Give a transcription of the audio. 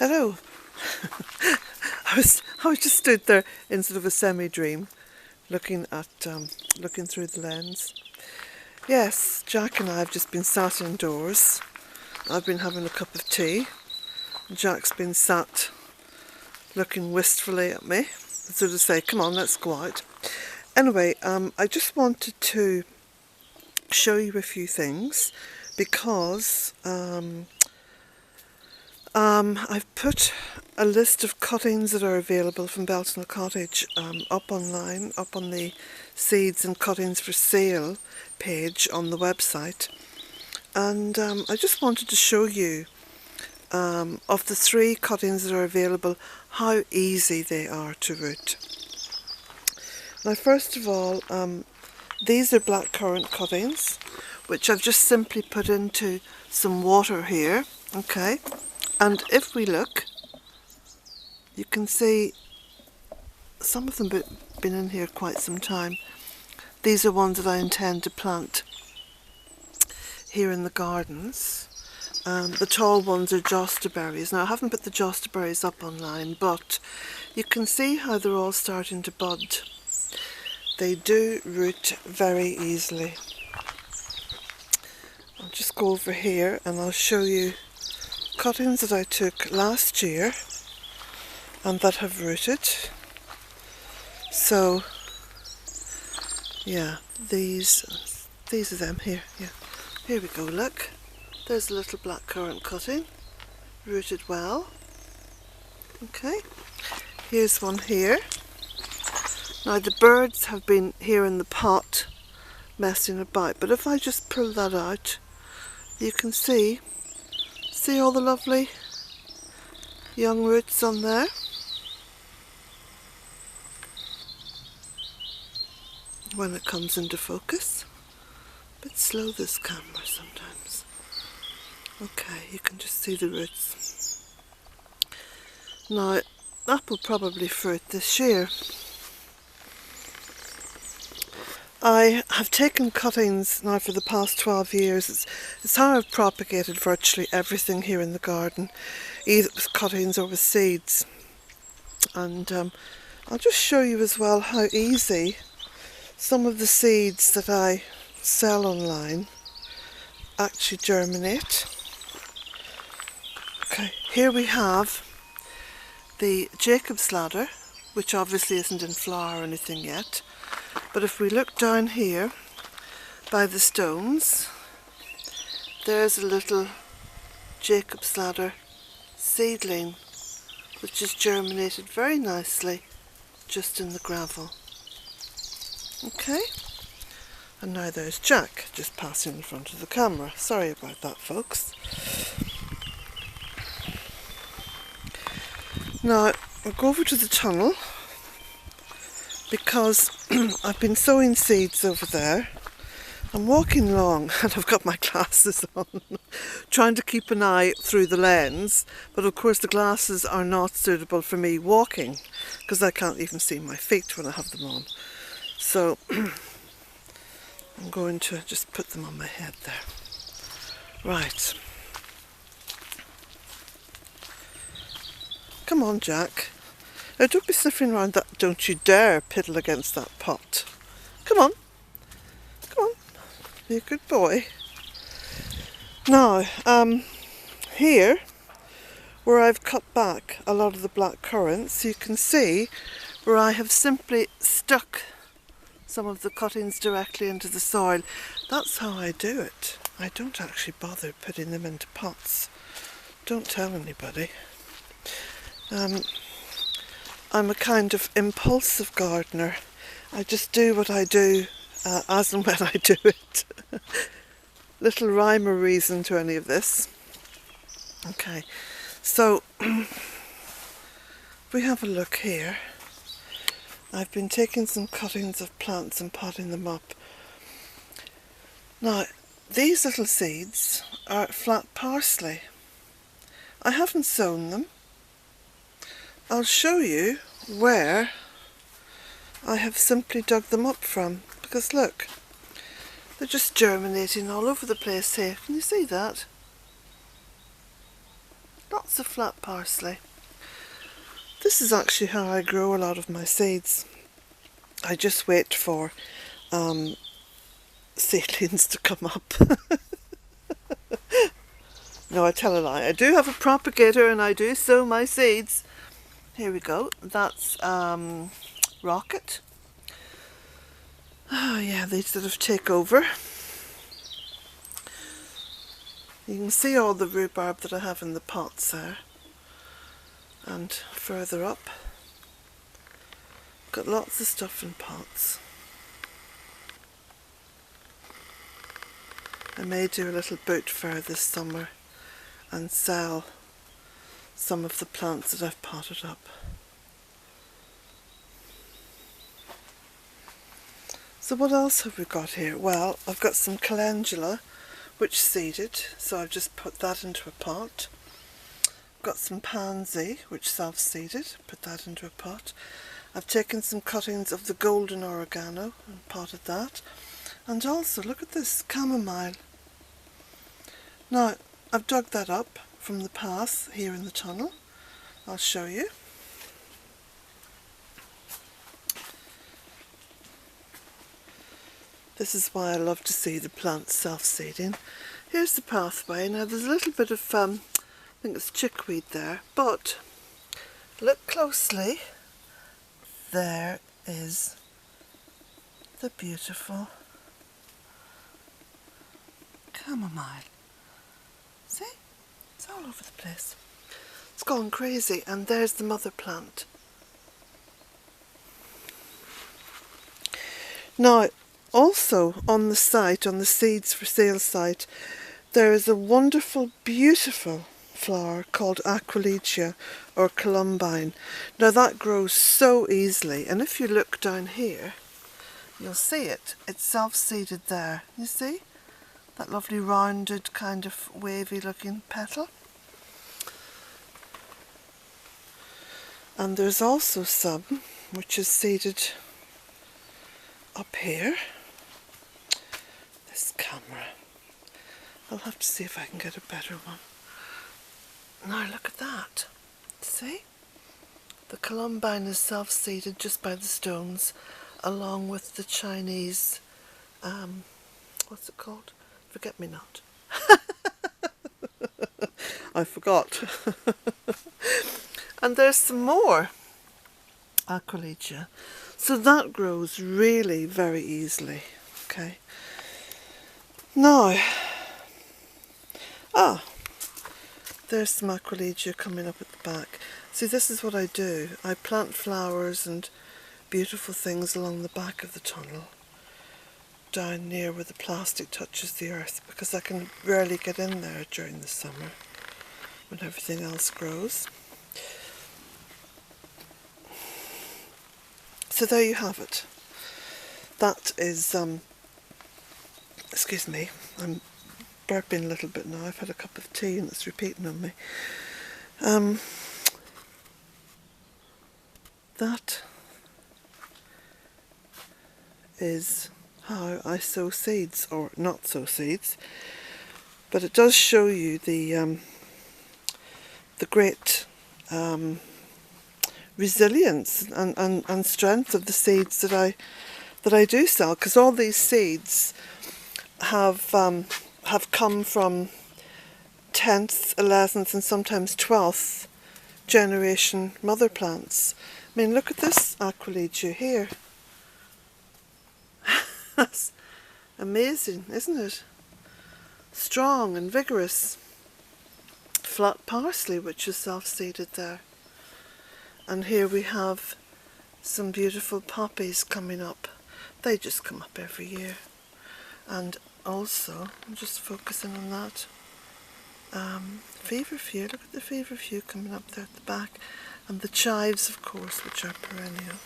Hello. I was just stood there in sort of a semi-dream, looking through the lens. Yes, Jack and I have just been sat indoors. I've been having a cup of tea. Jack's been sat looking wistfully at me, sort of say, "Come on, let's go out." Anyway, I just wanted to show you a few things because I've put a list of cuttings that are available from Bealtaine Cottage up online, up on the seeds and cuttings for sale page on the website, and I just wanted to show you of the 3 cuttings that are available how easy they are to root. Now, first of all, these are blackcurrant cuttings, which I've just simply put into some water here, okay? And if we look, you can see some of them have been in here quite some time. These are ones that I intend to plant here in the gardens. The tall ones are josterberries. Now, I haven't put the josterberries up online, but you can see how they're all starting to bud. They do root very easily. I'll just go over here and I'll show you cuttings that I took last year and that have rooted. So yeah, these are them here. Yeah, here we go. Look, there's a little blackcurrant cutting, rooted well. Okay, here's one here. Now, the birds have been here in the pot messing about, but if I just pull that out, you can see all the lovely young roots on there. When it comes into focus, a bit slow this camera sometimes. Okay, you can just see the roots. Now, that will probably fruit this year. I have taken cuttings now for the past 12 years. It's how I've propagated virtually everything here in the garden, either with cuttings or with seeds. And I'll just show you as well how easy some of the seeds that I sell online actually germinate. Okay, here we have the Jacob's ladder, which obviously isn't in flower or anything yet. But if we look down here by the stones, there's a little Jacob's ladder seedling which has germinated very nicely just in the gravel. Okay, and now there's Jack just passing in front of the camera. Sorry about that, folks. Now I'll go over to the tunnel because I've been sowing seeds over there. I'm walking along and I've got my glasses on, trying to keep an eye through the lens, but of course the glasses are not suitable for me walking because I can't even see my feet when I have them on. So I'm going to just put them on my head there. Right. Come on, Jack. Now, don't be sniffing around that. Don't you dare piddle against that pot. Come on. Come on. Be a good boy. Now, here, where I've cut back a lot of the black currants, you can see where I have simply stuck some of the cuttings directly into the soil. That's how I do it. I don't actually bother putting them into pots. Don't tell anybody. I'm a kind of impulsive gardener. I just do what I do as and when I do it. Little rhyme or reason to any of this. Okay, so we have a look here. I've been taking some cuttings of plants and potting them up. Now, these little seeds are flat parsley. I haven't sown them. I'll show you where I have simply dug them up from, because look, they're just germinating all over the place here. Can you see that? Lots of flat parsley. This is actually how I grow a lot of my seeds. I just wait for seedlings to come up. No, I tell a lie. I do have a propagator and I do sow my seeds. Here we go. That's rocket. Oh yeah, they sort of take over. You can see all the rhubarb that I have in the pots there. And further up, got lots of stuff in pots. I may do a little boot fair this summer and sell some of the plants that I've potted up. So what else have we got here? Well, I've got some calendula which seeded, so I've just put that into a pot. I've got some pansy which self-seeded, put that into a pot. I've taken some cuttings of the golden oregano and potted that. And also, look at this, chamomile. Now, I've dug that up from the path here in the tunnel. I'll show you. This is why I love to see the plants self-seeding. Here's the pathway. Now there's a little bit of, I think it's chickweed there, but look closely. There is the beautiful chamomile. See? It's all over the place. It's gone crazy, and there's the mother plant. Now, also on the site, on the seeds for sale site, there is a wonderful, beautiful flower called Aquilegia or columbine. Now that grows so easily, and if you look down here, you'll see it. It's self-seeded there. You see? That lovely rounded kind of wavy looking petal. And there's also some which is seeded up here. This camera. I'll have to see if I can get a better one. Now look at that. See? The columbine is self-seeded just by the stones, along with the Chinese, what's it called? Forget-me-not. I forgot. And there's some more Aquilegia. So that grows really very easily. Okay. Now, there's some Aquilegia coming up at the back. See, this is what I do. I plant flowers and beautiful things along the back of the tunnel, down near where the plastic touches the earth, because I can rarely get in there during the summer when everything else grows. So there you have it. That is, excuse me, I'm burping a little bit now. I've had a cup of tea and it's repeating on me. That is how I sow seeds, or not sow seeds, but it does show you the great resilience and strength of the seeds that I do sell, because all these seeds have come from 10th, 11th and sometimes 12th generation mother plants. I mean, look at this Aquilegia here. That's amazing, isn't it? Strong and vigorous. Flat parsley, which is self-seeded there. And here we have some beautiful poppies coming up. They just come up every year. And also, I'm just focusing on that. Feverfew, look at the feverfew coming up there at the back. And the chives, of course, which are perennial.